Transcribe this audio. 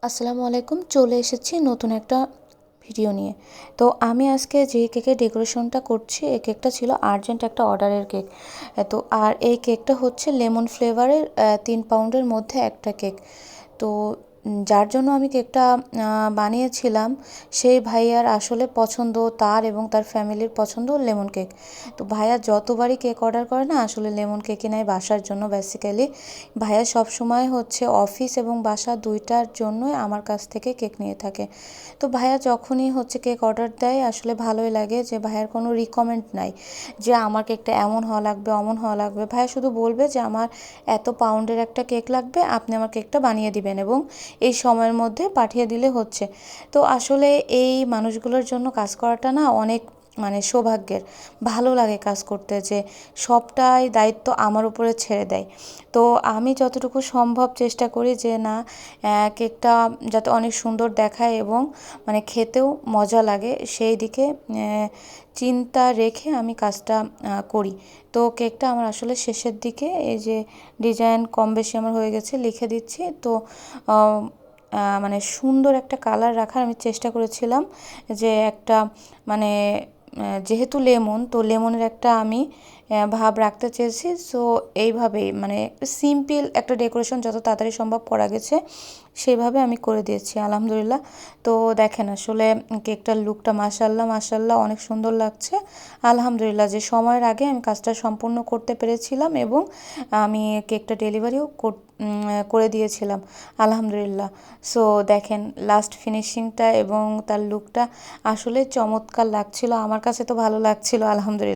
আসসালামু আলাইকুম, চলে এসেছি নতুন একটা ভিডিও নিয়ে। তো আমি আজকে যে কেকের ডেকোরেশনটা করছি, এই কেকটা ছিল আর্জেন্ট একটা অর্ডারের কেক। তো আর এই কেকটা হচ্ছে লেমন ফ্লেভারের 3 পাউন্ডের মধ্যে একটা কেক। তো যার জন্য আমি কেকটা বানিয়েছিলাম, সেই ভাইয়ার আসলে পছন্দ, তার এবং তার ফ্যামিলির পছন্দ লেমন কেক। তো ভাইয়া যতবারই কেক অর্ডার করে না, আসলে লেমন কেকই নেয় বাসার জন্য বেসিক্যালি। ভাইয়া সবসময় হচ্ছে অফিস এবং বাসা দুইটার জন্যই আমার কাছ থেকে কেক নিয়ে থাকে। তো ভাইয়া যখনই হচ্ছে কেক অর্ডার দেয়, আসলে ভালোই লাগে যে ভাইয়ার কোনো রিকমেন্ড নাই যে আমার কেকটা এমন হওয়া লাগবে, অমন হওয়া লাগবে। ভাইয়া শুধু বলবে যে আমার এত পাউন্ডের একটা কেক লাগবে, আপনি আমার কেকটা বানিয়ে দিবেন এবং এই সময়ের মধ্যে পাঠিয়ে দিলে হচ্ছে। তো আসলে এই মানুষগুলোর জন্য কাজ করাটা না অনেক সৌভাগ্যের। ভালো লাগে কাজ করতে, যে সবটাই দায়িত্ব আমার উপরে ছেড়ে দেয়। তো আমি যতটুকু সম্ভব চেষ্টা করি যে না, কেকটা যাতে অনেক সুন্দর দেখায় এবং খেতেও মজা লাগে, সেই দিকে চিন্তা রেখে আমি কাজটা করি। তো কেকটা আমার আসলে শেষের দিকে, এই যে ডিজাইন কম বেশি আমার হয়ে গেছে, লিখে দিচ্ছি। তো সুন্দর একটা কালার রাখার আমি চেষ্টা করেছিলাম, যে একটা মানে যেহেতু লেমন, তো লেমনের একটা আমি ভাব রাখতে চেয়েছি। সো এইভাবেই সিম্পল একটা ডেকোরেশন যত তাড়াতাড়ি সম্ভব করা গেছে, সেইভাবে আমি করে দিয়েছি আলহামদুলিল্লাহ। তো দেখেন আসলে কেকটার লুকটা মাশাল্লাহ মাশাল্লাহ অনেক সুন্দর লাগছে আলহামদুলিল্লাহ। যে সময়ের আগে আমি কাজটা সম্পূর্ণ করতে পেরেছিলাম এবং আমি কেকটা ডেলিভারিও করে দিয়েছিলাম আলহামদুলিল্লাহ। সো দেখেন লাস্ট ফিনিশিংটা এবং তার লুকটা আসলে চমৎকার লাগছিল, আমার কাছে তো ভালো লাগছিল আলহামদুলিল্লাহ।